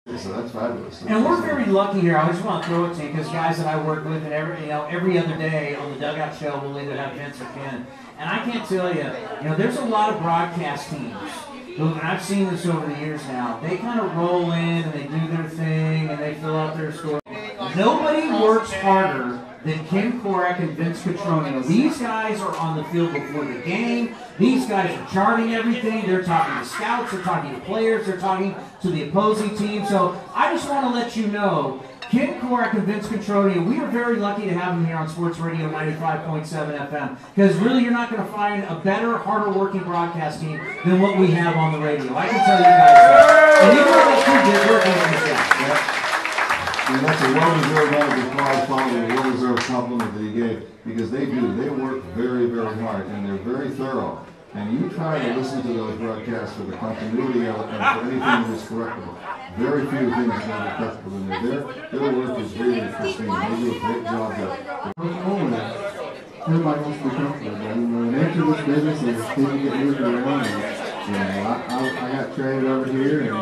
So that's fabulous. And we're very lucky here. I just want to throw it to you because guys that I work with, and every other day on the Dugout Show, we'll either have Vince or Ken. And I can't tell you, there's a lot of broadcast teams. And I've seen this over the years now. They kind of roll in and they do their thing and they fill out their story. Nobody works harder than Ken Korak and Vince Cotroneo. These guys are on the field before the game. These guys are charting everything. They're talking to scouts. They're talking to players. They're talking to the opposing team. So I just want to let you know, Ken Korak and Vince Cotroneo, we are very lucky to have them here on Sports Radio 95.7 FM. Because really, you're not going to find a better, harder working broadcast team than what we have on the radio. I can tell you guys that. And even though they did work on this guy. And that's a well-deserved round of applause following a well-deserved compliment that he gave, because they do. They work very, very hard, and they're very thorough. And you try to listen to those broadcasts for the continuity of it and for anything that is correctable. Very few things are going to be correctable in there. Their work is really pristine. They do a great job there. Everybody wants to be comfortable, but after this business and people get moved around, I got traded over here, and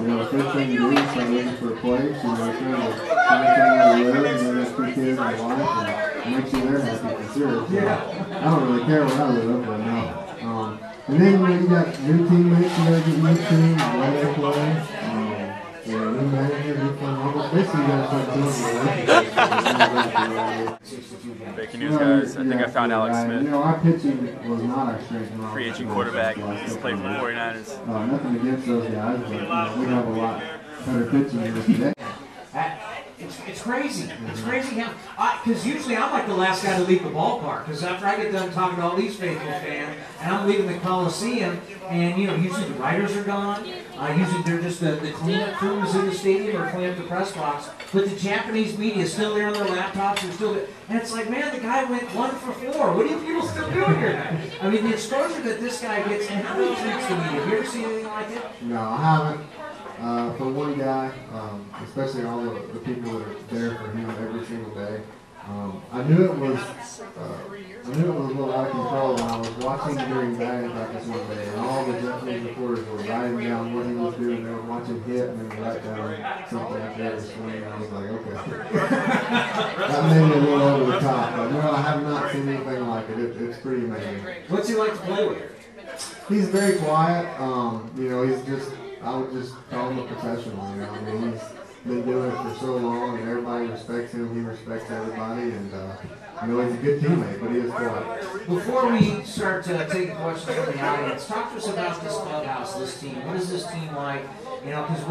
the first thing you do is start looking for a place, trying to find somewhere to live, and then there's 2 kids and a wife, and make sure they're happy for sure. So I don't really care where I live, but no. And then you got new teammates you got to get used to, the way they play. New manager, new fun levels. Basically, you got to start doing Breaking news, guys. I think I found Alex Smith. Our pitching was not our strength. Free agent quarterback. He's played for the 49ers. Nothing against those guys, but we have a lot better pitching than today. It's crazy. It's crazy how, because usually I'm like the last guy to leave the ballpark, because after I get done talking to all these faithful fans, and I'm leaving the Coliseum, and usually the writers are gone. Usually they're just the cleanup crews in the stadium or clean up the press box, but the Japanese media is still there on their laptops. They're still there. And it's like, man, the guy went 1 for 4. What are you people still doing here? I mean, the exposure that this guy gets, and how he treats the media. Have you ever seen anything like it? No, I haven't. For one guy, especially all the people that are there for him every single day, I knew it was a little out of control when I was watching during batting practice one day, and all the Japanese reporters were writing down what he was doing. They were watching hit, and then write down something after every swing. And I was like, okay, that made me a little over the top. But no, I have not seen anything like it. It's pretty amazing. What's he like to play with? He's very quiet. He's just. I would just call him a professional, I mean, he's been doing it for so long, and everybody respects him. He respects everybody, and he's a good teammate, but he is quiet. Before we start taking questions from the audience, talk to us about this clubhouse, this team. What is this team like? Because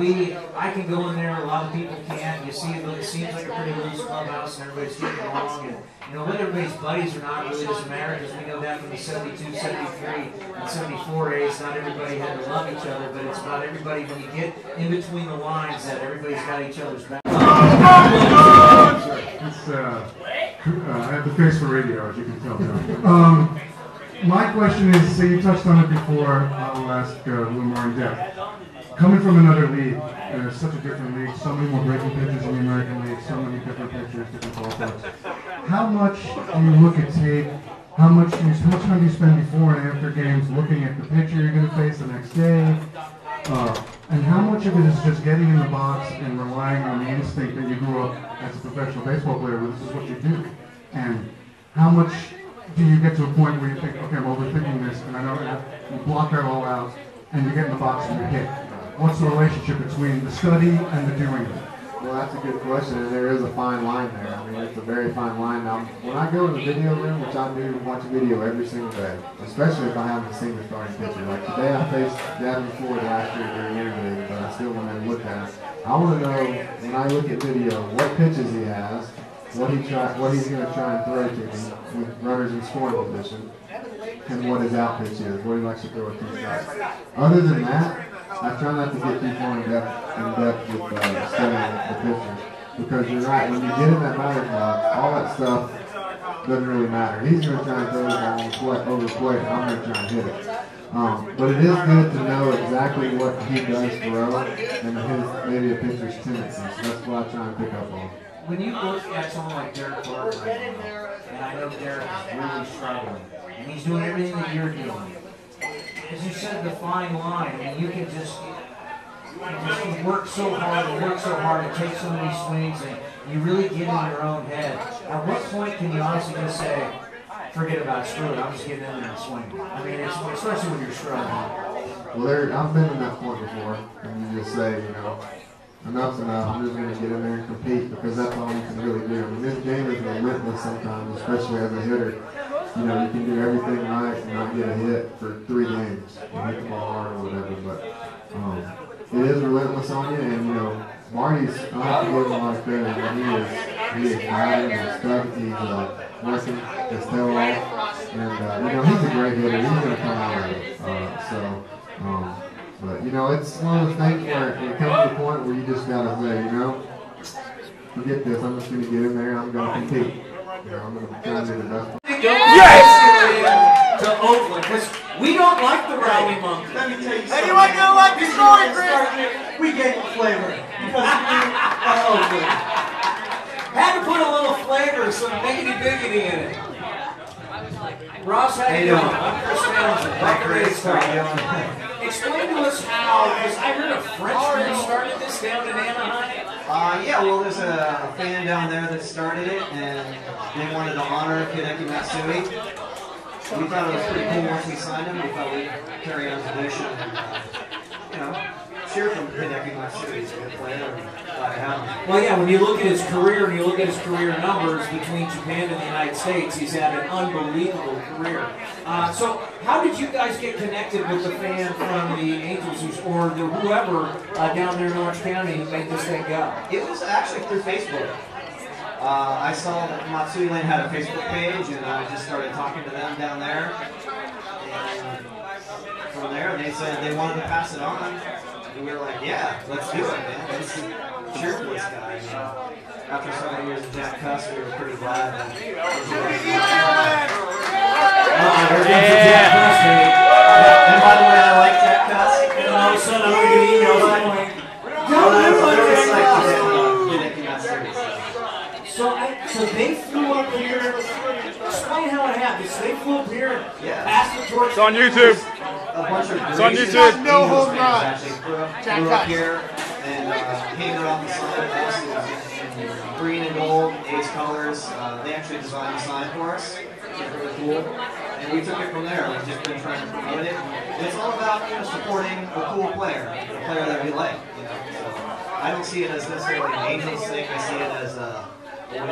I can go in there, a lot of people can't. You see, it seems like a pretty loose clubhouse, and everybody's getting along, and whether everybody's buddies or not really doesn't matter, because we know that from the 72, 73, and 74 days, not everybody had to love each other, but it's about everybody, when you get in between the lines, that everybody's got each other's back. I have the face for radio, as you can tell now. My question is, so you touched on it before, I'll ask a little more in depth. Coming from another league, it's such a different league, so many more breaking pitchers in the American League, so many different pitchers, different ballparks. How much do you look at tape? How much time do you spend before and after games looking at the pitcher you're going to face the next day? And how much of it is just getting in the box and relying on the instinct that you grew up as a professional baseball player where this is what you do? And how much do you get to a point where you think, okay, I'm overthinking this, and I know you block that all out, and you get in the box and you hit? What's the relationship between the study and the doing it? Well, that's a good question, and there is a fine line there. I mean, it's a very fine line. Now, when I go in the video room, which I do watch video every single day, especially if I haven't seen the starting pitcher. Like today, I faced Gavin Ford last year during interleague, but I still went in and looked at it. I want to know, when I look at video, what pitches he has, what he's going to try and throw to me with runners in scoring position, and what his out pitch is, what he likes to throw at 2 shots. Other than that, I try not to get too far in depth with studying the pitchers, because you're right, when you get in that batter's box, all that stuff doesn't really matter. He's going to try and throw the ball over the plate, and I'm going to try and hit it. But it is good to know exactly what he does throw and maybe a pitcher's tendencies. So that's what I try and pick up on. When you look at someone like Derek Clark right now, and I know Derek is really struggling, and he's doing everything that you're doing, as you said, the fine line, and you can just, you work so hard and take so many swings, and you really get in your own head. At what point can you honestly just say, forget about it, screw it, I'm just getting in there and swinging? I mean, especially when you're struggling. Well, I've been in that point before, and you just say, enough's enough, I'm just going to get in there and compete, because that's all you can really do. I mean, this game is relentless sometimes, especially as a hitter. You can do everything right and not get a hit for 3 games and hit the ball hard or whatever, but it is relentless on you, and Marty's, I have to give him a lot of credit. He is fighting and stuff. He's working his tail off, and he's a great hitter. He's going to come out of it. But it's one of those things where it comes to the point where you just got to say, forget this. I'm just going to get in there and I'm going to compete. I'm going to try to do the best. Yes! To Oakland, because we don't like the rowdy monkey. Let me tell you something. Anyone gonna like the story, Chris? We gave it flavor. Because Oakland. Had to put a little flavor, some biggity biggity in it. Ross, how you doing? I'm Chris Townsend. Hi, Chris. How you doing? Explain to us how, because I heard a Frenchman started this down in Anaheim. Well, there's a fan down there that started it, and they wanted to honor Hideki Matsui. We thought it was pretty cool once we signed him. We thought we'd carry on tradition and, cheer from Hideki Matsui. He's a good player, and glad to have him. Well, yeah, when you look at his career and you look at his career numbers between Japan and the United States, he's had an unbelievable career. So how did you guys get connected with the fan from the Angels or whoever down there in Orange County who made this thing go? It was actually through Facebook. I saw that Matsuiland had a Facebook page, and I just started talking to them down there. And from there, they said they wanted to pass it on. And we were like, yeah, let's do it, man. Let's cheer for this guy. After so many years of Jack Cuss, we were pretty glad. And by the way, I like Jack Cuss. And all of a sudden, I'm going to get emails going, So they flew up here. Explain how it happened. So they flew up here and passed the torch. It's on YouTube. A bunch of It's on YouTube. No home run. Actually flew up here and hanging around the sign with us. It was in green and gold, A's colors. They actually designed the sign for us. It's really cool. And we took it from there. We've just been trying to promote it. It's all about supporting a cool player, a player that we like. So I don't see it as necessarily an Angels thing. I see it as a way to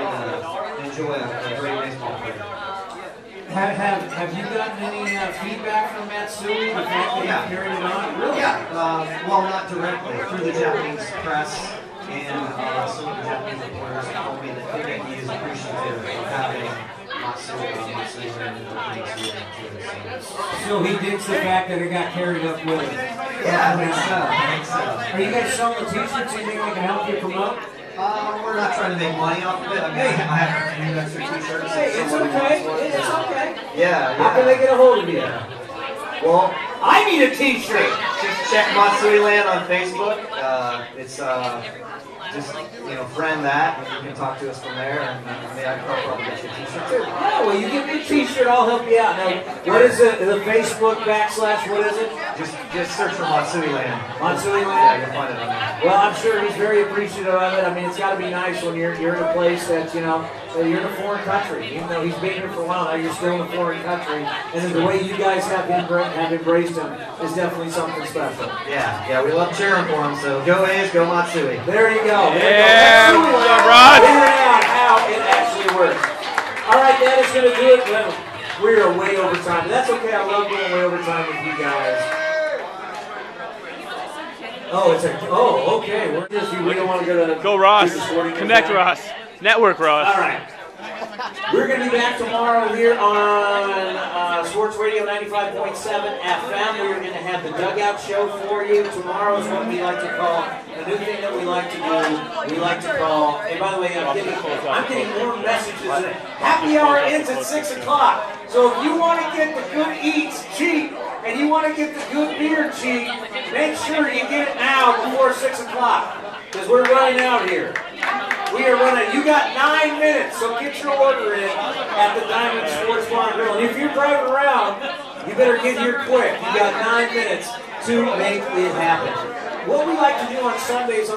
enjoy a great baseball player. Have you gotten any feedback from Matsui? The fact that you carried it on? Really? Yeah. Well, not directly. Through the Japanese press and some of the Japanese reporters told me that he is appreciative of having Matsui So he digs the fact that it got carried up with it. Yeah, I think so. Are you guys selling the t-shirts? Anything I can help you promote? We're not trying to make money off of it. I mean, I have a few extra t-shirts. Hey, it's okay. It's okay. Yeah. How can they get a hold of you? Well, I need a t-shirt. Just check Matsuiland on Facebook. It's just friend that, and you can talk to us from there. And I can probably get you a t-shirt too. Yeah, well, you give me a t-shirt, I'll help you out. Now, what is it? The Facebook / what is it? Just search for Matsuiland. Matsuiland? Yeah, you'll find it on there. Well, I'm sure he's very appreciative of it. I mean, it's got to be nice when you're in a place that, that you're in a foreign country. Even though he's been here for a while now, you're still in a foreign country. And then the way you guys have embraced him is definitely something special. Yeah, we love cheering for him, so go A's, go Matsui. There you go. Yeah, what's up, Rod? Figuring out how it actually works. All right, that is going to do it. Well, we are way over time, but that's okay. I love going way over time with you guys. Okay. We're just, we don't want to go to... Go Ross. Connect Ross. Network Ross. All right. We're going to be back tomorrow here on Sports Radio 95.7 FM. We're going to have the Dugout Show for you. Tomorrow is what we like to call, the new thing that we like to do, we like to call, and by the way, I'm getting more messages. Happy hour ends at 6 o'clock. So if you want to get the good eats cheap, and you want to get the good beer cheap, make sure you get it now before 6 o'clock, because we're running out here. We are running. You got 9 minutes, so get your order in at the Diamond Sports Bar and Grill. And if you're driving around, you better get here quick. You got 9 minutes to make it happen. what we like to do on Sundays.